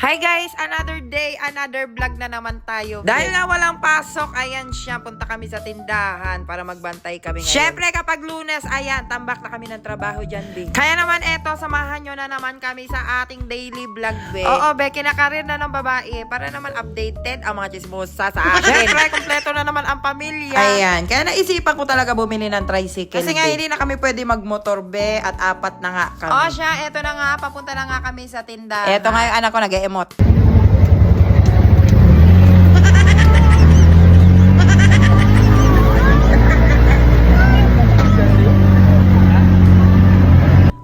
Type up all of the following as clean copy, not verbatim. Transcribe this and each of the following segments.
Hi guys! Another day, another vlog na naman tayo. Dahil na walang pasok, ayan siya, punta kami sa tindahan para magbantay kami ngayon. Syempre kapag Lunes, ayan, tambak na kami ng trabaho dyan, be. Kaya naman eto, samahan nyo na naman kami sa ating daily vlog, be. Oo, be, kinakarir na ng babae para naman updated ang mga chismosa sa akin. Syempre, kompleto na naman ang pamilya. Ayan, kaya naisipan ko talaga bumili ng tricycle. Kasi nga, hindi na kami pwede magmotor, be, at apat na nga kami. Oo siya, eto na nga, papunta na nga kami sa tindahan. Eto nga yung anak ko, nag-emot.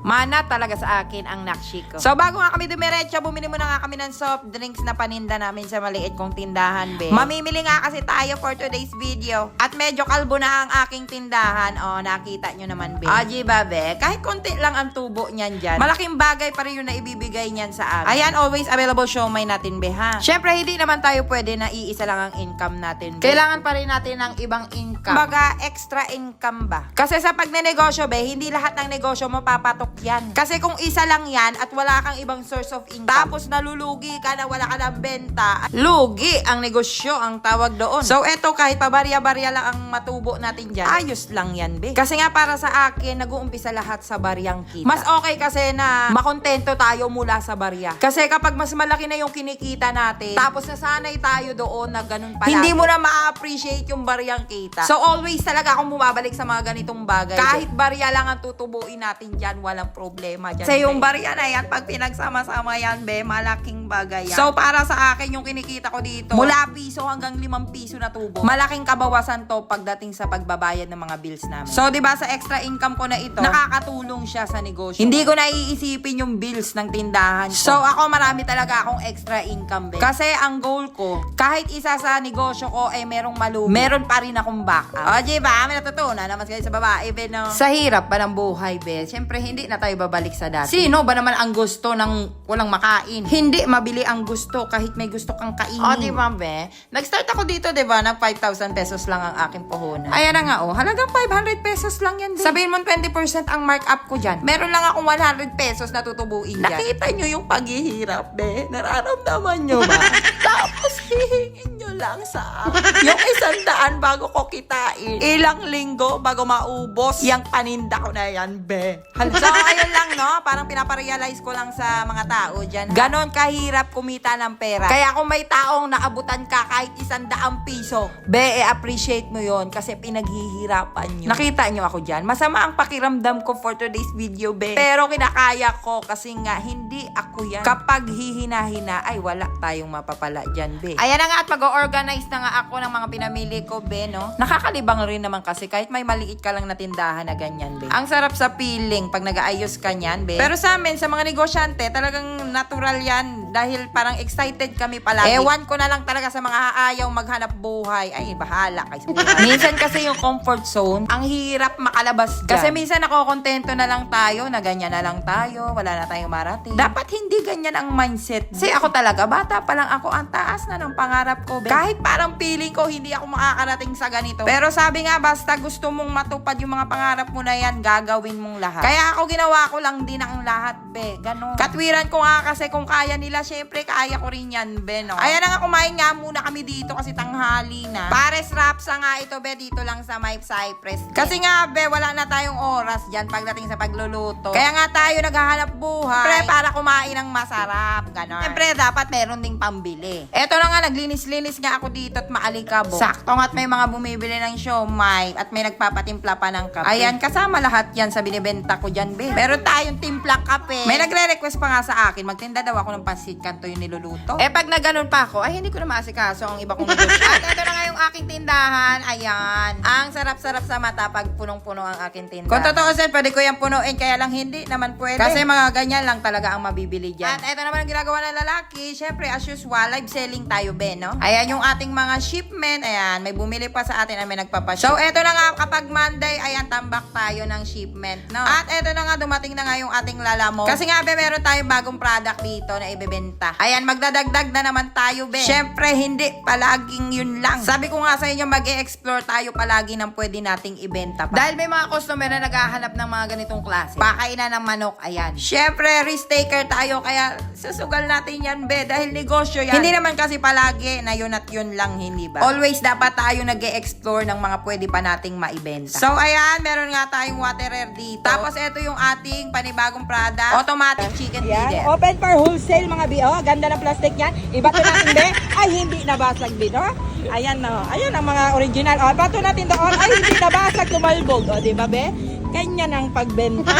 Mana talaga sa akin ang nakshiko. So, bago nga kami dumiretso, bumili muna nga kami ng soft drinks na paninda namin sa maliit kong tindahan, be. Mamimili nga kasi tayo for today's video. At medyo kalbo na ang aking tindahan. O, nakita nyo naman, be. O, diba, be? Kahit konti lang ang tubo niyan dyan. Malaking bagay pa rin yung naibibigay niyan sa amin. Ayan, always available siomay natin, be, ha? Syempre, hindi naman tayo pwede na iisa lang ang income natin, be. Kailangan pa rin natin ng ibang income. Baga, extra income ba? Kasi sa pagnenegosyo, be, hindi lahat ng negosyo mo papatok yan. Kasi kung isa lang yan at wala kang ibang source of income, tapos nalulugi ka na wala ka ng benta, lugi ang negosyo ang tawag doon. So eto, kahit pa barya-barya lang ang matubo natin dyan, ayos lang yan, be. Kasi nga para sa akin, nag-uumpisa lahat sa baryang kita. Mas okay kasi na makontento tayo mula sa barya. Kasi kapag mas malaki na yung kinikita natin, tapos nasanay tayo doon na ganun pala, hindi mo na ma-appreciate yung baryang kita. So always talaga akong bumabalik sa mga ganitong bagay. Kahit barya lang ang tutubuin natin dyan, walang problema dyan. Kasi yung barya na yan, pag pinagsama-sama yan, be, malaking bagay yan. So, para sa akin, yung kinikita ko dito, mula piso hanggang 5 piso na tubo, malaking kabawasan to pagdating sa pagbabayad ng mga bills namin. So, di ba sa extra income ko na ito, nakakatulong siya sa negosyo. Hindi ko naiisipin yung bills ng tindahan ko. So, ako marami talaga akong extra income, be. Kasi ang goal ko, kahit isa sa negosyo ko ay merong malugi, meron pa rin akong backup. O, di ba? May natutunan naman kayo sa babae, be, no? Sa hirap pa ng buhay, be. Siyempre, hindi na tayo babalik sa dati. Sino ba naman ang gusto ng walang makain? Hindi mabili ang gusto kahit may gusto kang kainin. O, di ba, be? Nag-start ako dito, di ba, ng 5,000 pesos lang ang aking puhunan. Ayan na nga, oh. Halagang 500 pesos lang yan, be. Sabihin mo 20% ang markup ko dyan. Meron lang akong 100 pesos na tutubuin dyan. Nakita nyo yung paghihirap, be? Nararamdaman nyo ba? Tapos hihingin nyo lang sa yung 100 bago ko kitain. Ilang linggo bago maubos yung paninda ko na yan, be. So, ayun lang, no? Parang pinaparealize ko lang sa mga tao dyan. Ganon kahirap kumita ng pera. Kaya kung may taong naabutan ka kahit 100 piso, be, appreciate mo yon kasi pinaghihirapan nyo. Nakita nyo ako dyan? Masama ang pakiramdam ko for today's video, be. Pero kinakaya ko kasi nga, hindi ako yan. Kapag hihina-hina, ay wala tayong mapapala dyan, be. Ayan na nga at mag-organize na nga ako ng mga pinamili ko, be, no? Nakakalibang rin naman kasi kahit may maliit ka lang na tindahan na ganyan, be. Ang sarap sa feeling pag nag-aayos ka niyan, be. Pero sa amin, sa mga negosyante, talagang natural yan dahil parang excited kami palagi. Ewan ko na lang talaga sa mga ayaw maghanap buhay. Ay, bahala kayo sa buhay. Minsan kasi yung comfort zone, ang hirap makalabas dyan. Kasi minsan nakokontento na lang tayo, na ganyan na lang tayo, wala na tayong marating. Dapat hindi ganyan ang mindset. Kasi ako talaga, bata pa lang ako, ang taas na ng pangarap ko, be. Kahit parang feeling ko, hindi ako makakarating sa ganito. Pero sabi nga, basta gusto mong matupad yung mga pangarap mo na yan, gagawin mong lahat. Kaya ako ginawa ko lang din ang lahat, be. Ganon. Katwiran ko nga kasi kung kaya nila, syempre kaya ko rin yan, be, no? Ayan na nga, kumain nga muna kami dito kasi tanghali na. Pares Rapsa nga ito, be, dito lang sa may Cypress. Kasi nga, be, wala na tayong oras dyan pagdating sa pagluluto. Kaya nga tayo naghahanap buhay. Siyempre, para kumain ng masarap, ganon. Siyempre, dapat meron ding pambili. Eto na nga, naglinis-linis nga ako dito at maalikabok. Sakto nga at may mga bumibili ng siomay at may nagpapatimpla pa ng kape. Ayan, kasama lahat yan sa binibenta ko dyan, be. Meron tayong timpla kape. May nagre-request pa nga sa akin, magtinda daw ako ng pansit kanto yung niluluto. Eh, pag naganon pa ako, ay hindi ko na maasikaso ang iba kong negosyo. At ito na nga yung aking tindahan. Ayan. Ang sarap-sarap sa mata pag punong-puno ang aking tindahan. Kung totoo sir, pwede ko yung punuin, kaya lang hindi naman pwede. Kasi mga ganyan lang talaga ang mabibili dyan. At ito naman ang ginagawa ng lalaki. Syempre, as usual, live selling tayo, be, no? Ayan yung ating mga shipment. Ayan, may bumili pa sa atin at may nagpapaship. So, ito na nga, kapag Monday, ayan, tambak tayo ng shipment, no? At ito na nga, dumating na nga yung ating lalamo. Kasi nga, be, meron tayong bagong product dito na ibebenta maibenta. Ayan, magdadagdag na naman tayo, be. Syempre, hindi palaging yun lang. Sabi ko nga sa inyo, mag-e-explore tayo palagi ng pwede nating ibenta pa. Dahil may mga customer na naghahanap ng mga ganitong klase. Pakainan ng manok, ayan. Syempre, risk taker tayo, kaya susugal natin yan, be. Dahil negosyo yan. Hindi naman kasi palagi na yun at yun lang, hindi ba? Always dapat tayo nag-e-explore ng mga pwede pa nating maibenta. So, ayan, meron nga tayong waterer dito. Tapos, ito yung ating panibagong product, automatic chicken feeder. Open for wholesale mga bi. Oh, ganda ng plastic yan. Ibato natin be. Ay, hindi nabasag bi, no? Ayan, no. Ayan ang mga original. Oh, bato natin doon. Ay, hindi nabasag, tumalbog. O, di ba, be? Ganyan ang pagbenta.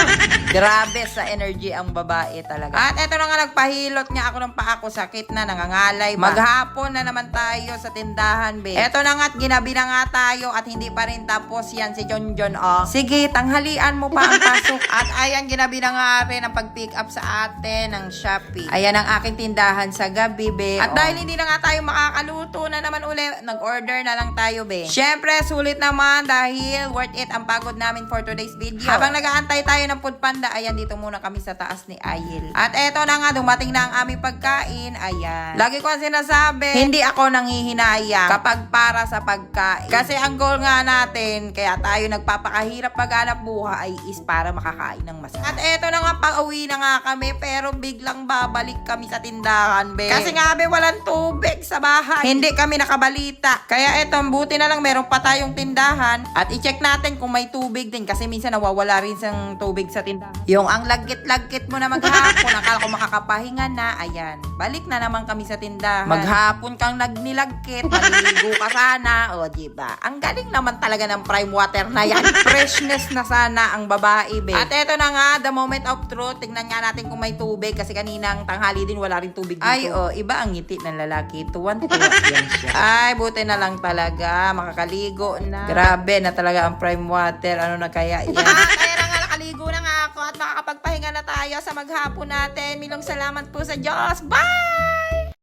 Grabe sa energy ang babae talaga. At eto na nga, nagpahilot niya ako ng paa ko, sakit na, nangangalay ba. Maghapon na naman tayo sa tindahan, be. Eto na nga, ginabi na nga tayo at hindi pa rin tapos yan si John John, oh. Sige, tanghalian mo pa ang pasok. At ayan, ginabi na nga rin ang pag-pick up sa atin ng Shopee. Ayan ang aking tindahan sa gabi, be. At dahil hindi na nga tayo makakaluto na naman uli, nag-order na lang tayo, be. Syempre, sulit naman dahil worth it ang pagod namin for today's video. Habang nag-aantay tayo ng food panda, ayan, dito muna kami sa taas ni Ayel. At eto na nga, dumating na ang aming pagkain. Ayan. Lagi ko ang sinasabi, hindi ako nanghihinayang kapag para sa pagkain. Kasi ang goal nga natin, kaya tayo nagpapakahirap maghanap buhay is para makakain ng masarap. At eto na nga, pag-uwi na nga kami, pero biglang babalik kami sa tindahan, be. Kasi nga, be, walang tubig sa bahay. Hindi kami nakabalita. Kaya eto, buti na lang meron pa tayong tindahan. At i-check natin kung may tubig din. Kasi minsan nawawala rin sang tubig sa tindahan. Yung ang lagkit-lagkit mo na maghapon, akala ko makakapahinga na, ayan. Balik na naman kami sa tindahan. Maghapon kang nagnilagkit, maliligo ka sana, o diba? Ang galing naman talaga ng prime water na yan. Freshness na sana ang babae, be. At eto na nga, the moment of truth, tignan nga natin kung may tubig, kasi kaninang tanghali din wala rin tubig dito. Ay, oh, iba ang ngiti ng lalaki. Tuwan-tuwa yan siya. Ay, buti na lang talaga, makakaligo na. Grabe na talaga ang prime water, ano na kaya yan. Kaya na nga, nakaligo na nga ako at makakapagpahinga na tayo sa maghapon natin. Milong salamat po sa Diyos. Bye!